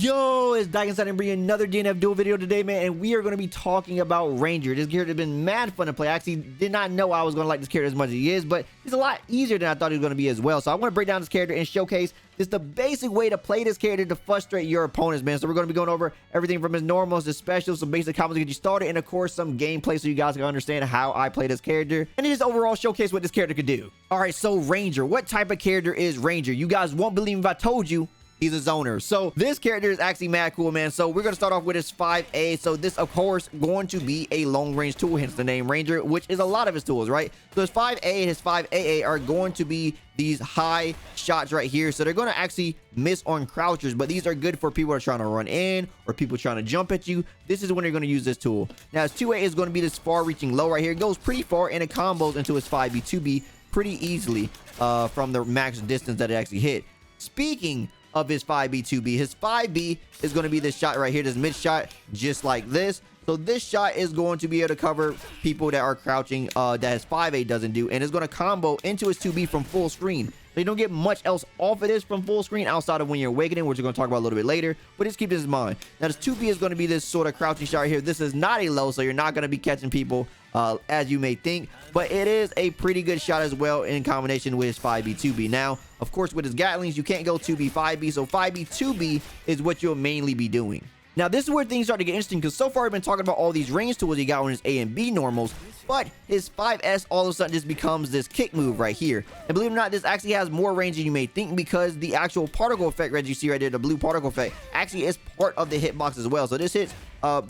Yo, it's Dyke inside and bringing another DNF duel video today, man, and we are going to be talking about Ranger. This character has been mad fun to play. I actually did not know I was going to like this character as much as he is, but he's a lot easier than I thought he was going to be as well. So I want to break down this character and showcase just the basic way to play this character to frustrate your opponents, man. So we're going to be going over everything from his normals to specials, some basic combos to get you started, and of course some gameplay so you guys can understand how I play this character and just overall showcase what this character could do. All right, so Ranger, what type of character is Ranger? You guys won't believe me if I told you. He's a zoner. So this character is actually mad cool, man. So we're going to start off with his 5A. So this, of course, going to be a long range tool, hence the name Ranger, which is a lot of his tools, right? So his 5A and his 5AA are going to be these high shots right here. So they're going to actually miss on crouchers, but these are good for people who are trying to run in or people trying to jump at you. This is when you're going to use this tool. Now his 2A is going to be this far reaching low right here. It goes pretty far and it combos into his 5B, 2B pretty easily from the max distance that it actually hit. Speaking of his 5B, 2B, his 5B is going to be this shot right here, this mid shot, just like this. So this shot is going to be able to cover people that are crouching that his 5A doesn't do, and it's going to combo into his 2B from full screen. So you don't get much else off of this from full screen outside of when you're awakening, which we're going to talk about a little bit later, but just keep this in mind. Now this 2B is going to be this sort of crouching shot right here. This is not a low, so you're not going to be catching people as you may think, but it is a pretty good shot as well in combination with his 5B, 2B. Now, of course, with his Gatlings, you can't go 2B, 5B, so 5B, 2B is what you'll mainly be doing. Now, this is where things start to get interesting because so far I've been talking about all these range tools he got on his A and B normals, but his 5S all of a sudden just becomes this kick move right here. And believe it or not, this actually has more range than you may think because the actual particle effect, as you see right there, the blue particle effect, actually is part of the hitbox as well. So this hits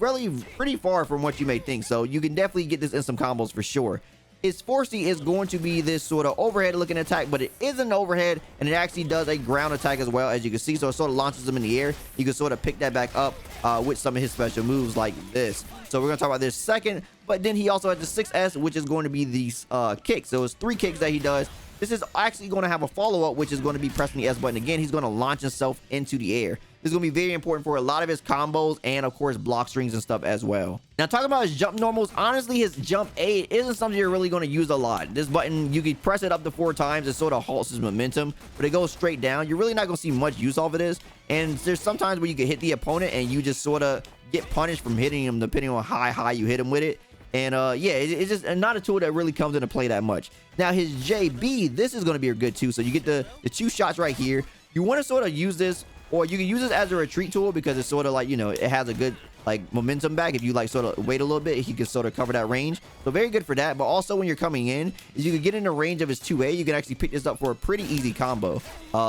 really pretty far from what you may think. So you can definitely get this in some combos for sure. His 4C is going to be this sort of overhead looking attack, but it isn't an overhead, and it actually does a ground attack as well, as you can see. So it sort of launches them in the air. You can sort of pick that back up with some of his special moves like this. So we're going to talk about this second, but then he also has the 6S, which is going to be these kicks. So it's 3 kicks that he does. This is actually going to have a follow-up, which is going to be pressing the S button again. He's going to launch himself into the air. This is going to be very important for a lot of his combos and, of course, block strings and stuff as well. Now, talking about his jump normals, honestly, his jump A isn't something you're really going to use a lot. This button, you can press it up to 4 times. It sort of halts his momentum, but it goes straight down. You're really not going to see much use off of this. And there's sometimes where you can hit the opponent and you just sort of get punished from hitting him depending on how high you hit him with it. And yeah, it's just not a tool that really comes into play that much. Now his JB, this is going to be a good too. So you get the 2 shots right here. You want to sort of use this, or you can use this as a retreat tool because it's sort of like, you know, it has a good like momentum back. If you like sort of wait a little bit, he can sort of cover that range. So very good for that. But also when you're coming in, is you can get in the range of his 2A. You can actually pick this up for a pretty easy combo,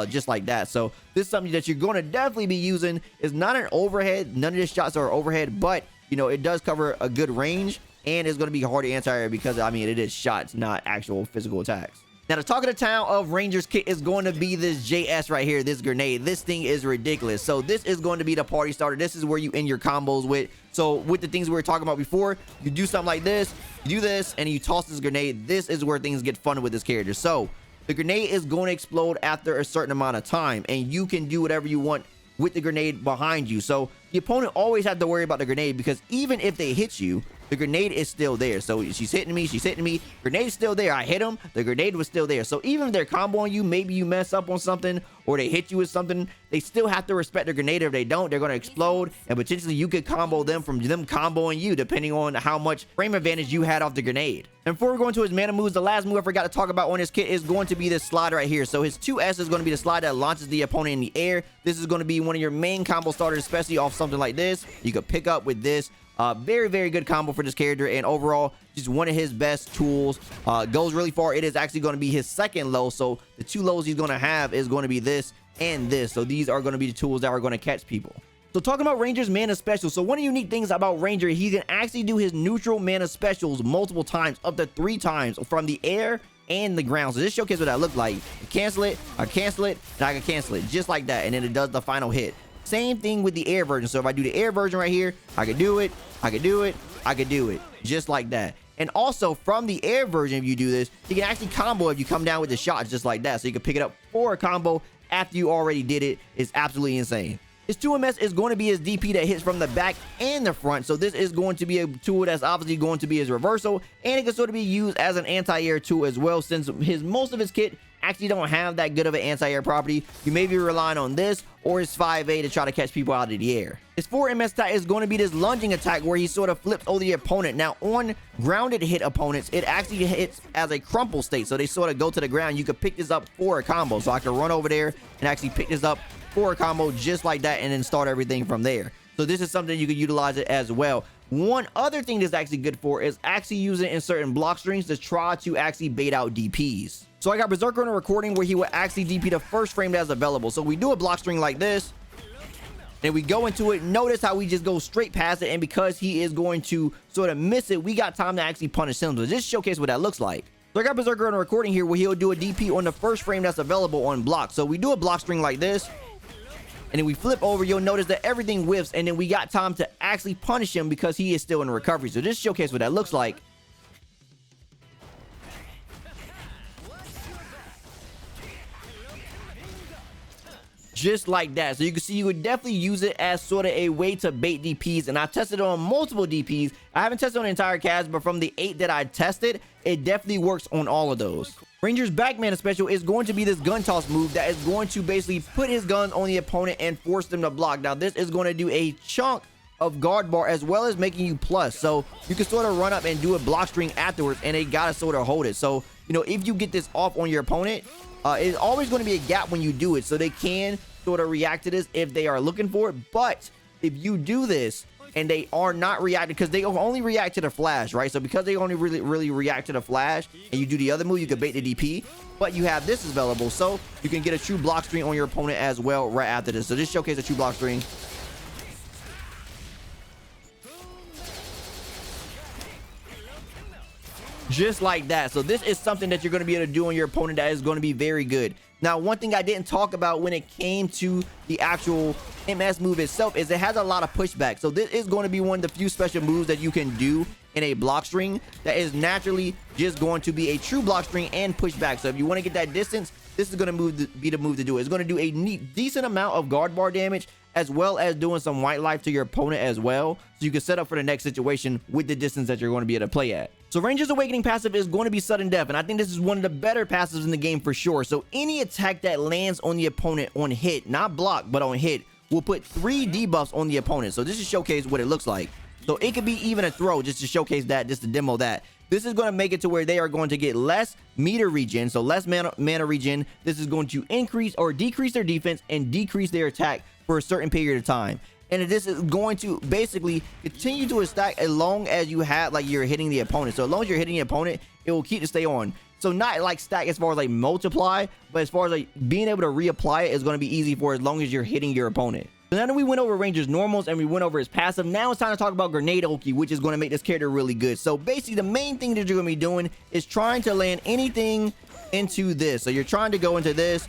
just like that. So this is something that you're going to definitely be using. It's not an overhead. None of his shots are overhead, but you know, it does cover a good range. And it's going to be hard to anti-air because, I mean, it is shots, not actual physical attacks. Now, the talk of the town of Ranger's kit is going to be this JS right here, this grenade. This thing is ridiculous. So this is going to be the party starter. This is where you end your combos with. So with the things we were talking about before, you do something like this, you do this, and you toss this grenade. This is where things get fun with this character. So the grenade is going to explode after a certain amount of time, and you can do whatever you want with the grenade behind you. So the opponent always has to worry about the grenade because even if they hit you, the grenade is still there. So she's hitting me, grenade's still there. I hit him, the grenade was still there. So even if they're comboing you, maybe you mess up on something or they hit you with something, they still have to respect the grenade. If they don't, they're going to explode, and potentially you could combo them from them comboing you depending on how much frame advantage you had off the grenade. And before we go into his mana moves, the last move I forgot to talk about on his kit is going to be this slide right here. So his 2S is going to be the slide that launches the opponent in the air. This is going to be one of your main combo starters, especially off something like this. You could pick up with this. Very, very good combo for this character, and overall, just one of his best tools. Goes really far. It is actually going to be his second low, so the 2 lows he's going to have is going to be this and this. So these are going to be the tools that are going to catch people. So talking about Ranger's mana specials, so one of the unique things about Ranger, he can actually do his neutral mana specials multiple times, up to 3 times from the air and the ground. So this showcases what that looked like. I cancel it, and I can cancel it just like that, and then it does the final hit. Same thing with the air version. So if I do the air version right here, I can do it, I can do it, I can do it, just like that. And also from the air version, if you do this, you can actually combo if you come down with the shots just like that. So you can pick it up for a combo after you already did it. It's absolutely insane. His 2MS is going to be his DP that hits from the back and the front. So this is going to be a tool that's obviously going to be his reversal, and it can sort of be used as an anti-air tool as well, since most of his kit actually don't have that good of an anti-air property, you may be relying on this or his 5A to try to catch people out of the air. His 4MS attack is going to be this lunging attack where he sort of flips over the opponent. Now, on grounded hit opponents, it actually hits as a crumple state, so they sort of go to the ground. You could pick this up for a combo, so I could run over there and actually pick this up for a combo just like that and then start everything from there. So this is something you could utilize it as well. One other thing that's actually good for is actually using it in certain block strings to try to actually bait out DPs. So I got Berserker on a recording where he would actually DP the first frame that's available. So we do a block string like this, and we go into it. Notice how we just go straight past it, and because he is going to sort of miss it, we got time to actually punish him. So just showcase what that looks like. So I got Berserker on a recording here where he'll do a DP on the first frame that's available on block. So we do a block string like this, and then we flip over. You'll notice that everything whiffs, and then we got time to actually punish him because he is still in recovery. So just showcase what that looks like. Just like that. So you can see you would definitely use it as sort of a way to bait DPs, and I tested it on multiple DPs. I haven't tested on the entire cast, but from the 8 that I tested, it definitely works on all of those. Ranger's back mana special is going to be this gun toss move that is going to basically put his guns on the opponent and force them to block. Now this is going to do a chunk of guard bar as well as making you plus, so you can sort of run up and do a block string afterwards, and they gotta sort of hold it. So you know, if you get this off on your opponent, it's always going to be a gap when you do it, so they can sort of react to this if they are looking for it. But if you do this and they are not reacting, because they only react to the flash, right? So because they only really react to the flash, and you do the other move, you can bait the DP, but you have this available, so you can get a true block string on your opponent as well right after this. So just showcase a true block string. Just like that. So this is something that you're going to be able to do on your opponent that is going to be very good. Now, one thing I didn't talk about when it came to the actual MS move itself is it has a lot of pushback. So this is going to be one of the few special moves that you can do in a block string that is naturally just going to be a true block string and pushback. So if you want to get that distance, this is going to be the move to do it. It's going to do a decent amount of guard bar damage, as well as doing some white life to your opponent as well, so you can set up for the next situation with the distance that you're going to be able to play at. So Ranger's Awakening passive is going to be sudden death, and I think this is one of the better passives in the game for sure. So any attack that lands on the opponent on hit, not block, but on hit, will put 3 debuffs on the opponent. So this is showcase what it looks like. So it could be even a throw, just to showcase that, just to demo that. This is going to make it to where they are going to get less meter regen, so less mana regen. This is going to increase or decrease their defense and decrease their attack for a certain period of time. And this is going to basically continue to stack as long as you have, like, you're hitting the opponent. So as long as you're hitting the opponent, it will keep to stay on. So not like stack as far as like multiply, but as far as like being able to reapply it is going to be easy for as long as you're hitting your opponent. So now that we went over Ranger's normals and we went over his passive, now it's time to talk about Grenade Oki, which is going to make this character really good. So basically the main thing that you're going to be doing is trying to land anything into this. So you're trying to go into this,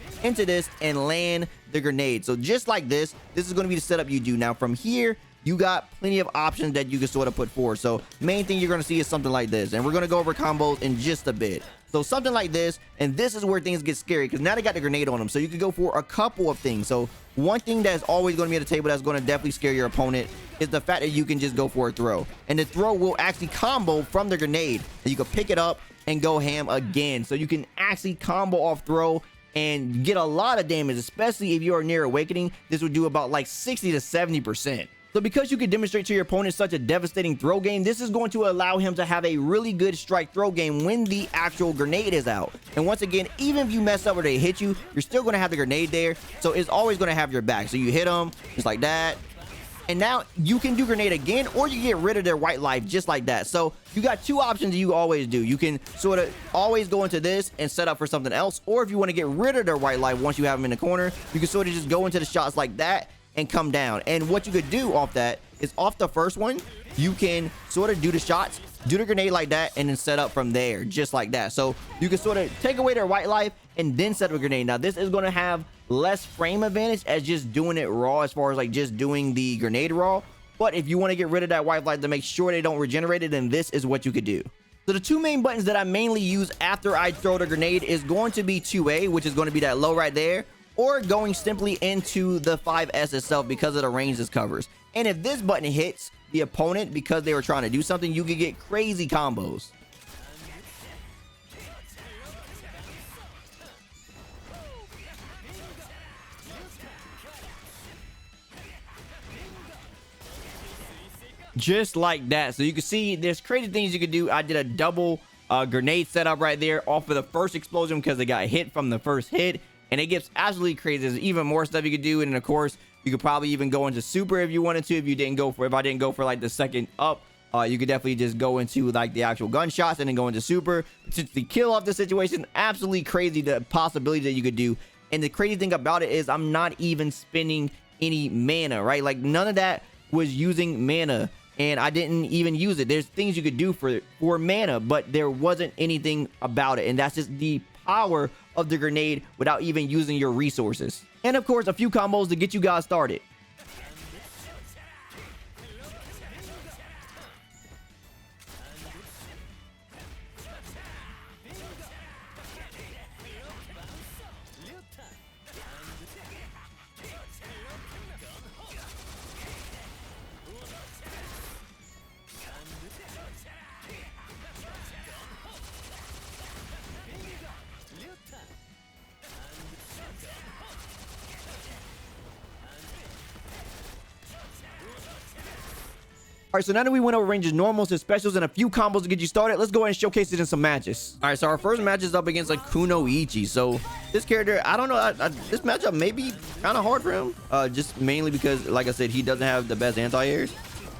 and land the grenade. So just like this is going to be the setup you do. Now from here, you got plenty of options that you can sort of put forward. So main thing you're going to see is something like this, and we're going to go over combos in just a bit. So something like this, and this is where things get scary because now they got the grenade on them. So you can go for a couple of things. So one thing that's always going to be at the table that's going to definitely scare your opponent is the fact that you can just go for a throw, and the throw will actually combo from the grenade, and you can pick it up and go ham again. So you can actually combo off throw and get a lot of damage, especially if you are near Awakening. This would do about like 60 to 70%. So because you can demonstrate to your opponent such a devastating throw game, this is going to allow him to have a really good strike throw game when the actual grenade is out. And once again, even if you mess up or they hit you, you're still going to have the grenade there. So it's always going to have your back. So you hit them just like that. And now you can do grenade again, or you get rid of their white life just like that. So you got 2 options you always do. You can sort of always go into this and set up for something else. Or if you want to get rid of their white life once you have them in the corner, you can sort of just go into the shots like that and come down. And what you could do off that is off the first one, you can sort of do the shots, do the grenade like that, and then set up from there just like that. So you can sort of take away their white life and then set up a grenade. Now this is going to have less frame advantage as just doing it raw, as far as like just doing the grenade raw. But if you want to get rid of that white life to make sure they don't regenerate it, then this is what you could do. So the 2 main buttons that I mainly use after I throw the grenade is going to be 2A, which is going to be that low right there, or going simply into the 5S itself because of the range this covers. And if this button hits the opponent because they were trying to do something, you can get crazy combos. just like that. So you can see there's crazy things you can do. I did a double grenade setup right there off of the first explosion because it got hit from the first hit, and it gets absolutely crazy. There's even more stuff you could do, and then of course you could probably even go into super if you wanted to. If I didn't go for like the second up, you could definitely just go into like the actual gunshots and then go into super to kill off the situation. Absolutely crazy the possibilities that you could do. And the crazy thing about it is I'm not even spending any mana, right? Like none of that was using mana, and I didn't even use it. There's things you could do for mana, but there wasn't anything about it, and that's just the power of the grenade without even using your resources. And of course, a few combos to get you guys started. All right, so now that we went over ranges, normals, and specials, and a few combos to get you started, let's go ahead and showcase it in some matches. All right, so our first match is up against like Kunoichi. So this character, I don't know, this matchup may be kind of hard for him, just mainly because, like I said, he doesn't have the best anti-airs.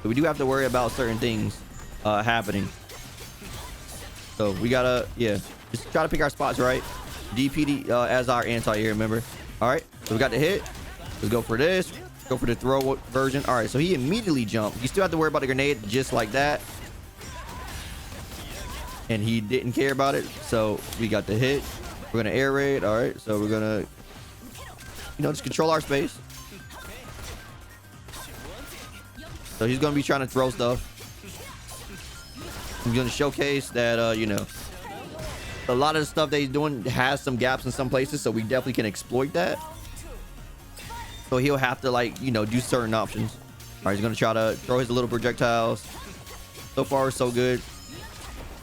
So we do have to worry about certain things happening. So we gotta, yeah, just try to pick our spots right. DP as our anti-air, remember? All right, so we got the hit. Let's go for this. Go for the throw version. All right, so he immediately jumped. You still have to worry about the grenade just like that. And he didn't care about it. So we got the hit. We're going to air raid. All right, so we're going to, just control our space. So he's going to be trying to throw stuff. I'm going to showcase that, a lot of the stuff that he's doing has some gaps in some places. So we definitely can exploit that. So he'll have to do certain options. All right, he's gonna try to throw his little projectiles. So far, so good.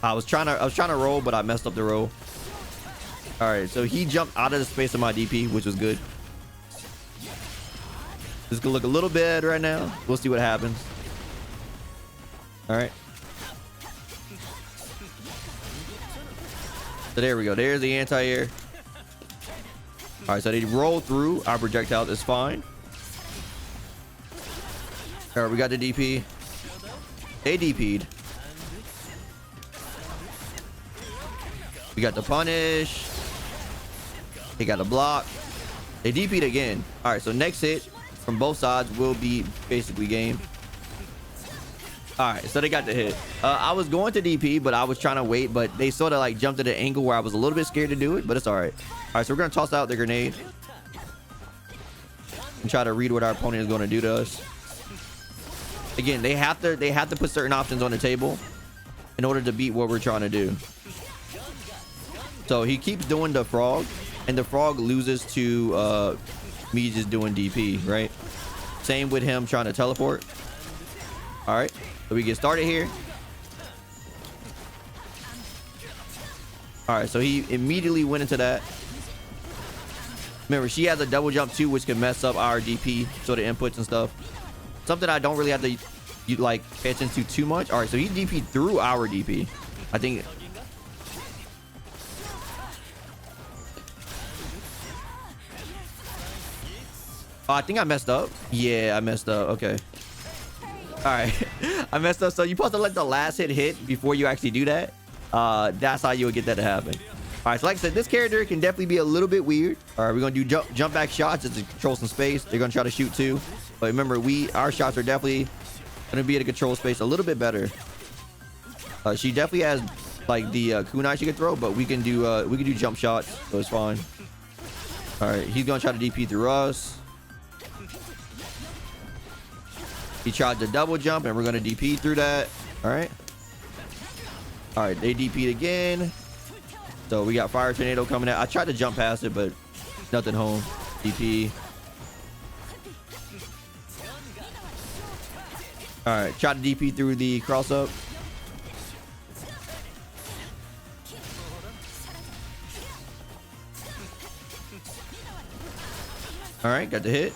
I was trying to roll, but I messed up the roll. All right, so he jumped out of the space of my DP, which was good. This is gonna look a little bad right now. We'll see what happens. All right. So there we go. There's the anti-air. All right, so they roll through our projectiles. It's fine. All right, we got the DP. They DP'd. We got the punish. They got the block. They DP'd again. All right, so next hit from both sides will be basically game. All right, so they got the hit. I was going to DP, but I was trying to wait, but they sort of jumped at an angle where I was a little bit scared to do it, but it's all right. All right, so we're going to toss out the grenade and try to read what our opponent is going to do to us. Again, they have to put certain options on the table in order to beat what we're trying to do. So he keeps doing the frog, and the frog loses to me just doing DP, right? Same with him trying to teleport. All right, so we get started here. All right, so he immediately went into that. Remember, she has a double jump too, which can mess up our DP, so the inputs and stuff. Something I don't really have to pay attention to too much. All right, so he DP'd through our DP. I think. Oh, I think I messed up. Yeah, I messed up. Okay. All right, I messed up. So you're supposed to let the last hit before you actually do that. That's how you would get that to happen. All right, so like I said, this character can definitely be a little bit weird. All right, we're gonna do jump back shots just to control some space. They're gonna try to shoot too, but remember, our shots are definitely gonna be able to control space a little bit better. She definitely has the kunai she can throw, but we can do jump shots, so it's fine. All right, he's gonna try to DP through us. He tried to double jump, and we're gonna DP through that. All right. All right, they DP'd again. So we got fire tornado coming out. I tried to jump past it, but nothing home. DP. All right, try to DP through the cross up. All right, got the hit.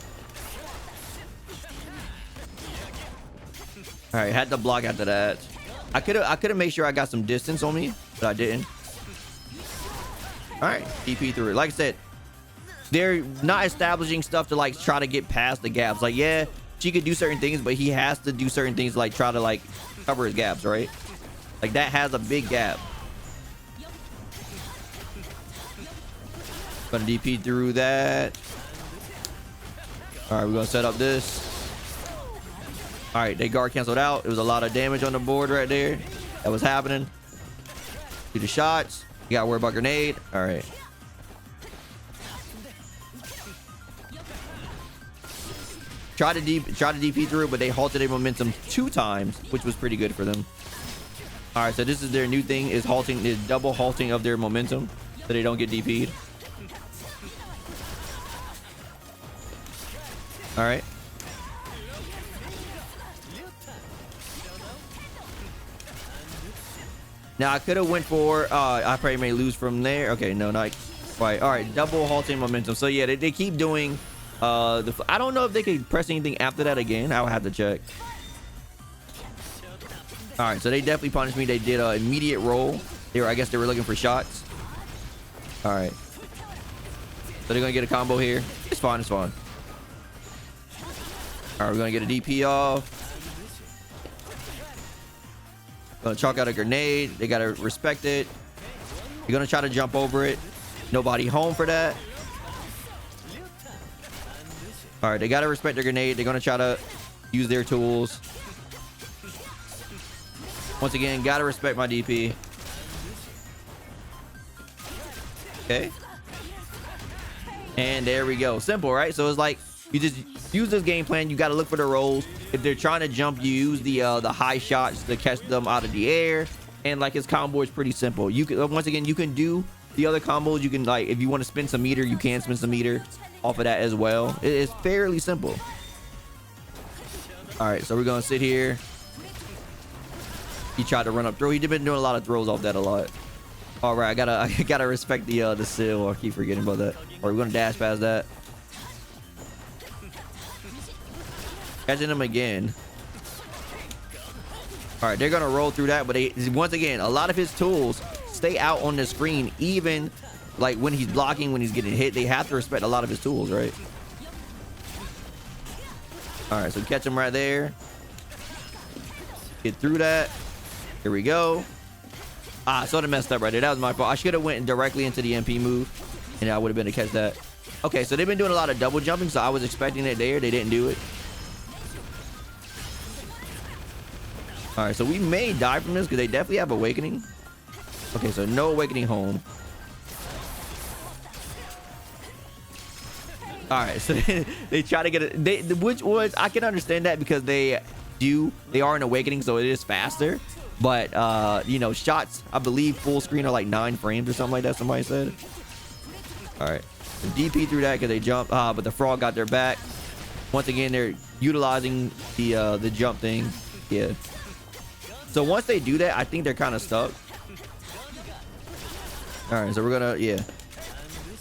All right, had to block after that. I could have made sure I got some distance on me, but I didn't. All right, DP through it. Like I said, they're not establishing stuff to like try to get past the gaps. Like, yeah, she could do certain things, but he has to do certain things to, like, try to like cover his gaps, right? Like, that has a big gap. Gonna DP through that. All right, we're gonna set up this. All right, they guard canceled out. It was a lot of damage on the board right there. That was happening. Do the shots. You gotta worry about grenade. All right. Try to DP through, but they halted their momentum 2 times, which was pretty good for them. All right, so this is their new thing: is halting, is double halting of their momentum, so they don't get DP'd. All right. Now I could have went for I probably may lose from there. Okay, no, not quite. All right, double halting momentum. So yeah, they keep doing I don't know if they could press anything after that again. I would have to check. All right, so they definitely punished me. They did an immediate roll. I guess they were looking for shots. All right, so they're gonna get a combo here. It's fine, it's fine. All right, we're gonna get a DP off. Gonna chalk out a grenade. They gotta respect it. You're gonna try to jump over it. Nobody home for that. All right, they gotta respect their grenade. They're gonna try to use their tools. Once again, gotta respect my DP. Okay. And there we go. Simple, right? So it's like you just use this game plan. You gotta look for the rolls. If they're trying to jump, you use the high shots to catch them out of the air. And like his combo is pretty simple. You can, once again, you can do the other combos. You can, like, if you want to spin some meter, you can spin some meter off of that as well. It is fairly simple. All right, so we're gonna sit here. He tried to run up throw. He's been doing a lot of throws off that a lot. All right, I gotta respect the seal. I keep forgetting about that. All right, we're gonna dash past that. Catching him again. All right, they're gonna roll through that, but once again, a lot of his tools stay out on the screen, even like when he's blocking, when he's getting hit. They have to respect a lot of his tools, right? All right, so catch him right there. Get through that. Here we go. I sort of messed up right there. That was my fault. I should have went directly into the MP move, and I would have been to catch that. Okay, so they've been doing a lot of double jumping, so I was expecting it there. They didn't do it. All right, so we may die from this because they definitely have awakening. Okay, so no awakening home. All right, so they try to get it. Which was, I can understand that because they are an awakening, so it is faster. But you know, shots, I believe full screen are like 9 frames or something like that. Somebody said. All right, so DP through that because they jumped. But the frog got their back. Once again, they're utilizing the jump thing. Yeah. So once they do that, I think they're kind of stuck. All right, so we're gonna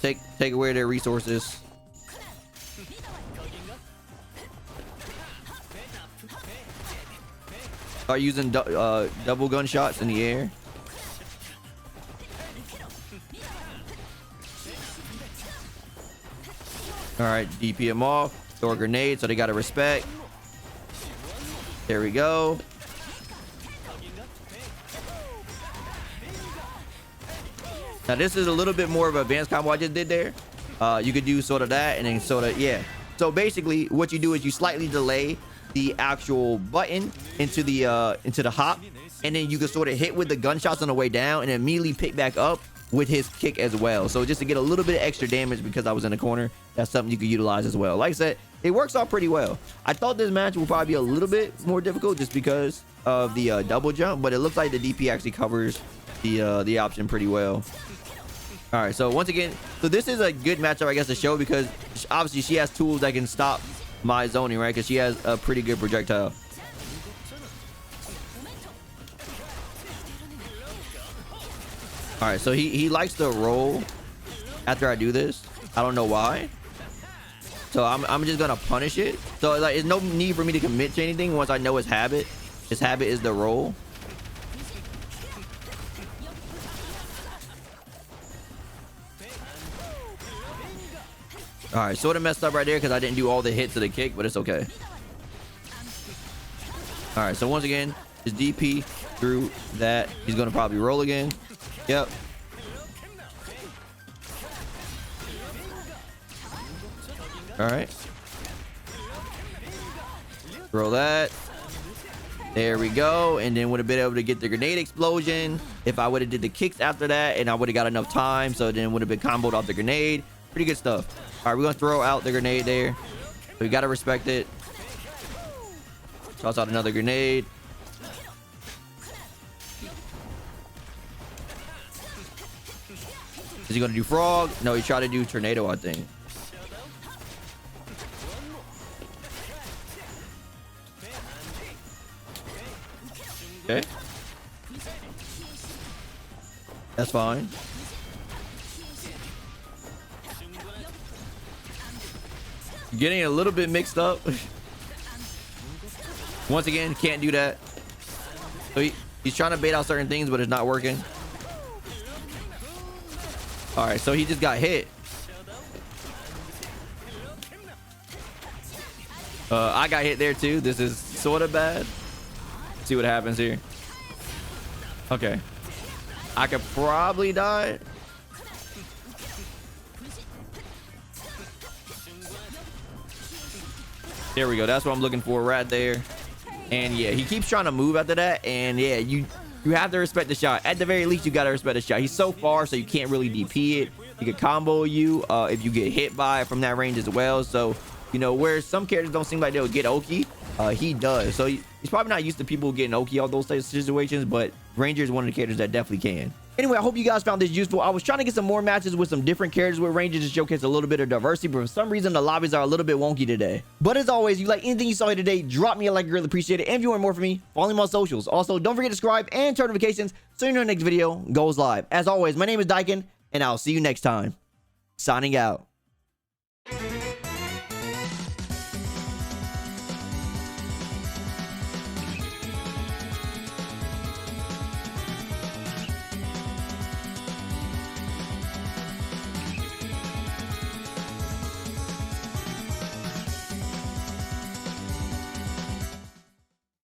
take away their resources. Start using double gunshots in the air. All right, DP him off. Throw a grenade, so they got to respect. There we go. Now this is a little bit more of an advanced combo I just did there. You could do sort of that, and then sort of, yeah. So basically, what you do is you slightly delay the actual button into the hop, and then you can sort of hit with the gunshots on the way down, and immediately pick back up with his kick as well. So just to get a little bit of extra damage because I was in the corner, that's something you could utilize as well. Like I said, it works out pretty well. I thought this match would probably be a little bit more difficult just because of the double jump, but it looks like the DP actually covers the option pretty well. All right, so once again, so this is a good matchup, I guess, to show because obviously she has tools that can stop my zoning, right? Because she has a pretty good projectile. All right, so he likes to roll after I do this. I don't know why. So I'm just gonna punish it. So like, there's no need for me to commit to anything once I know his habit. His habit is the roll. All right, sort of messed up right there because I didn't do all the hits of the kick, but it's okay. All right, so once again, just DP through that. He's gonna probably roll again. Yep. All right. Throw that. There we go. And then would have been able to get the grenade explosion if I would have did the kicks after that, and I would have got enough time. So then would have been comboed off the grenade. Pretty good stuff. All right, we're gonna throw out the grenade there. We gotta respect it. Toss out another grenade. Is he gonna do frog? No, he tried to do tornado, I think. Okay. That's fine. Getting a little bit mixed up. Once again, can't do that. So he's trying to bait out certain things, but it's not working. All right, so he just got hit. I got hit there too. This is sort of bad. See what happens here. Okay. I could probably die. There we go. That's what I'm looking for right there. And yeah, he keeps trying to move after that. And yeah, you have to respect the shot. At the very least, you got to respect the shot. He's so far, so you can't really DP it. He could combo you if you get hit by it from that range as well. So, you know, where some characters don't seem like they'll get Oki, he does. So he's probably not used to people getting Oki all those types of situations, but Ranger is one of the characters that definitely can. Anyway, I hope you guys found this useful. I was trying to get some more matches with some different characters with Ranger to showcase a little bit of diversity, but for some reason the lobbies are a little bit wonky today. But as always, if you like anything you saw here today, drop me a like, I really appreciate it. And if you want more from me, follow me on my socials. Also, don't forget to subscribe and turn notifications so you know the next video goes live. As always, my name is Dyken, and I'll see you next time. Signing out.